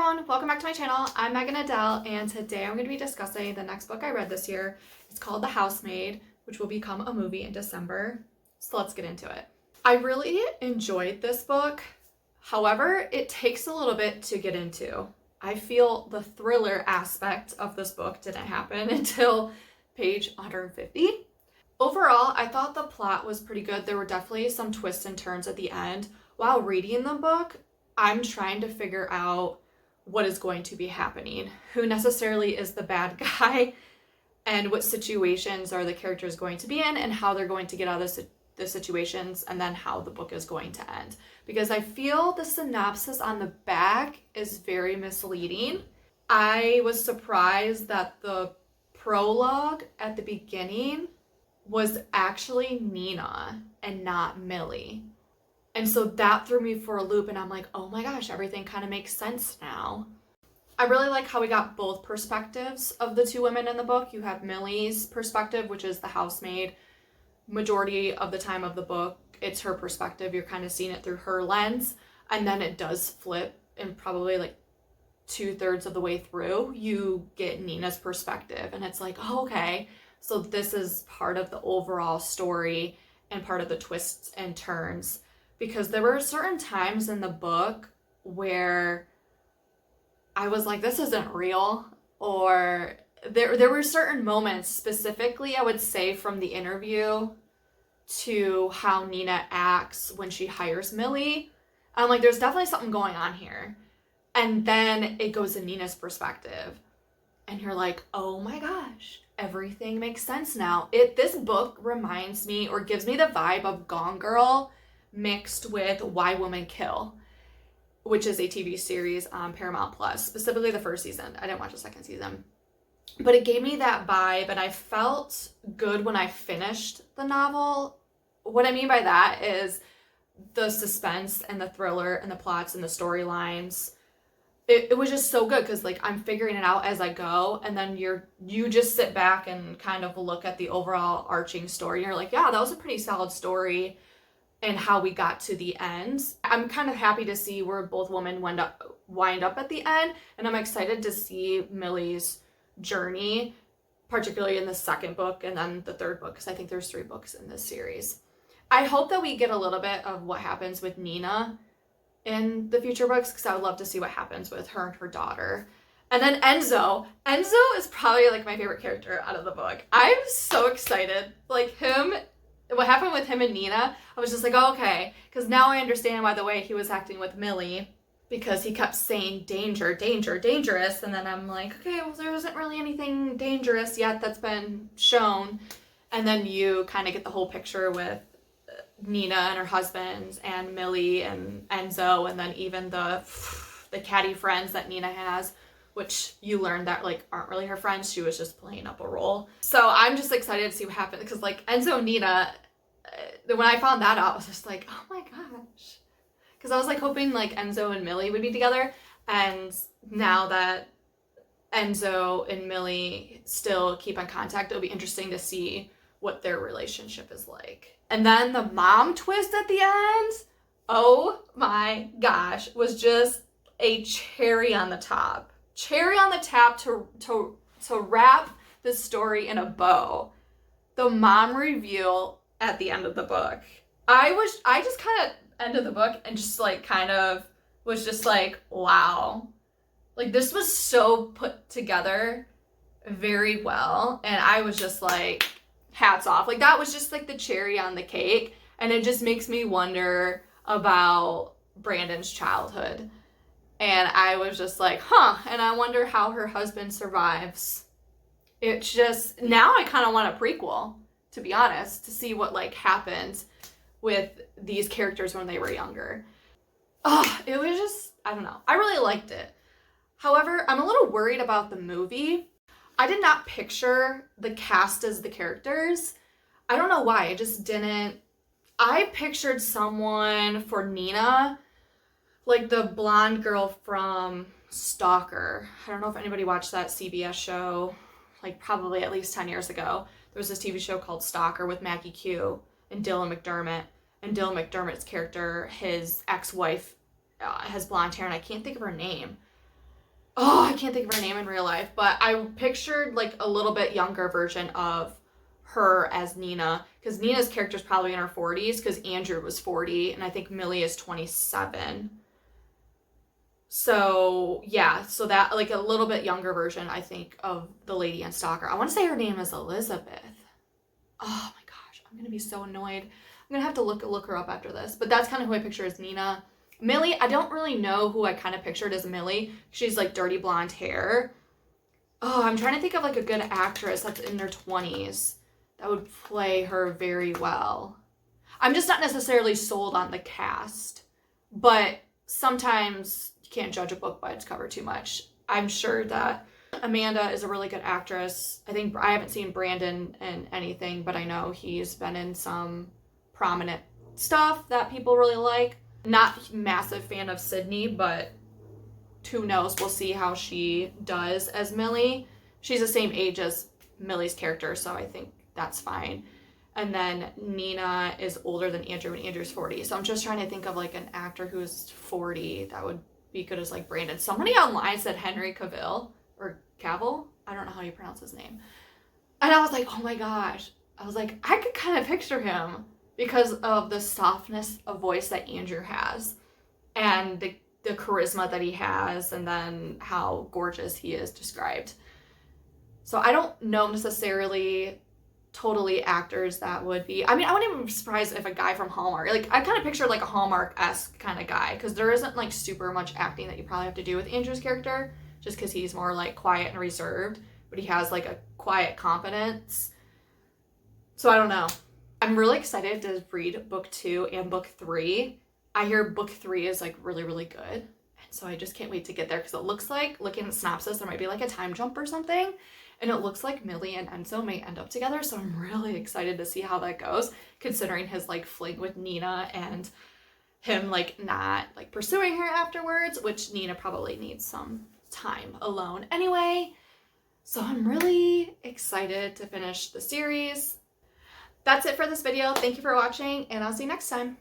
everyone, welcome back to my channel. I'm Megan Adele, and today I'm going to be discussing the next book I read this year. It's called The Housemaid, which will become a movie in December. So let's get into it. I really enjoyed this book. However, it takes a little bit to get into. I feel the thriller aspect of this book didn't happen until page 150. Overall, I thought the plot was pretty good. There were definitely some twists and turns at the end. While reading the book, I'm trying to figure out what is going to be happening, who necessarily is the bad guy, and what situations are the characters going to be in, and how they're going to get out of the situations, and then how the book is going to end. Because I feel the synopsis on the back is very misleading. I was surprised that the prologue at the beginning was actually Nina and not Millie. And so that threw me for a loop, and I'm like, oh my gosh, everything kind of makes sense now. I really like how we got both perspectives of the two women in the book. You have Millie's perspective, which is the housemaid. Majority of the time of the book, it's her perspective. You're kind of seeing it through her lens. And then it does flip, and probably like 2/3 of the way through, you get Nina's perspective. And it's like, oh, okay, so this is part of the overall story and part of the twists and turns. Because there were certain times in the book where I was like, this isn't real. Or there were certain moments, specifically, I would say, from the interview to how Nina acts when she hires Millie. I'm like, there's definitely something going on here. And then it goes to Nina's perspective. And you're like, oh my gosh, everything makes sense now. This book reminds me, or gives me the vibe of Gone Girl mixed with Why Women Kill, which is a TV series on Paramount Plus, specifically the first season. I didn't watch the second season. But it gave me that vibe, and I felt good when I finished the novel. What I mean by that is the suspense and the thriller and the plots and the storylines. It was just so good because, like, I'm figuring it out as I go, and then you just sit back and kind of look at the overall arching story, and you're like, yeah, that was a pretty solid story. And how we got to the end. I'm kind of happy to see where both women wind up at the end, and I'm excited to see Millie's journey, particularly in the second book and then the third book, because I think there's 3 books in this series. I hope that we get a little bit of what happens with Nina in the future books, because I would love to see what happens with her and her daughter. And then Enzo is probably like my favorite character out of the book. I'm so excited. Like, what happened with him and Nina, I was just like, oh, okay. Because now I understand why the way he was acting with Millie, because he kept saying danger, danger, dangerous. And then I'm like, okay, well, there isn't really anything dangerous yet that's been shown. And then you kind of get the whole picture with Nina and her husband and Millie and Enzo, and then even the catty friends that Nina has, which you learn that, like, aren't really her friends. She was just playing up a role. So I'm just excited to see what happens, because, like, Enzo and Nina, when I found that out, I was just like, oh my gosh. Because I was, like, hoping, like, Enzo and Millie would be together. And now that Enzo and Millie still keep in contact, it'll be interesting to see what their relationship is like. And then the mom twist at the end, oh my gosh, was just a cherry on the top. Cherry on the top to wrap this story in a bow. The mom reveal at the end of the book. I just kind of ended the book and just, like, kind of was just like, wow. Like, this was so put together very well, and I was just like, hats off. Like, that was just like the cherry on the cake, and it just makes me wonder about Brandon's childhood. And I was just like, and I wonder how her husband survives. It's just, now I kind of want a prequel, to be honest, to see what, like, happened with these characters when they were younger. It was just, I don't know. I really liked it. However, I'm a little worried about the movie. I did not picture the cast as the characters. I don't know why. I just didn't. I pictured someone for Nina, like the blonde girl from Stalker. I don't know if anybody watched that CBS show, like, probably at least 10 years ago. There was this TV show called Stalker with Maggie Q and Dylan McDermott. And Dylan McDermott's character, his ex-wife, has blonde hair, and I can't think of her name. Oh, I can't think of her name in real life, but I pictured like a little bit younger version of her as Nina, because Nina's character is probably in her 40s, because Andrew was 40, and I think Millie is 27. So yeah, so that like a little bit younger version, I think, of the Lady and Stalker. I want to say her name is Elizabeth. Oh my gosh, I'm gonna be so annoyed. I'm gonna have to look her up after this. But that's kind of who I picture as Nina. Millie, I don't really know who I kind of pictured as Millie. She's like dirty blonde hair. Oh, I'm trying to think of like a good actress that's in their 20s that would play her very well. I'm just not necessarily sold on the cast, but sometimes you can't judge a book by its cover too much. I'm sure that Amanda is a really good actress. I think I haven't seen Brandon in anything, but I know he's been in some prominent stuff that people really like. Not massive fan of Sydney, but who knows? We'll see how she does as Millie. She's the same age as Millie's character, so I think that's fine. And then Nina is older than Andrew, and Andrew's 40. So I'm just trying to think of like an actor who's 40 that would be good as like Brandon. Somebody online said Henry Cavill or Cavill. I don't know how you pronounce his name. And I was like, oh my gosh. I was like, I could kind of picture him because of the softness of voice that Andrew has and the charisma that he has, and then how gorgeous he is described. So I don't know necessarily totally actors that would be. I mean, I wouldn't even be surprised if a guy from Hallmark, like I kind of picture like a Hallmark-esque kind of guy, because there isn't like super much acting that you probably have to do with Andrew's character, just because he's more like quiet and reserved, but he has like a quiet confidence. So I don't know. I'm really excited to read book 2 and book 3. I hear book 3 is like really, really good. And so I just can't wait to get there, because it looks like, looking at the synopsis, there might be like a time jump or something. And it looks like Millie and Enzo may end up together. So I'm really excited to see how that goes, considering his like fling with Nina and him like not like pursuing her afterwards, which Nina probably needs some time alone anyway. So I'm really excited to finish the series. That's it for this video. Thank you for watching, and I'll see you next time.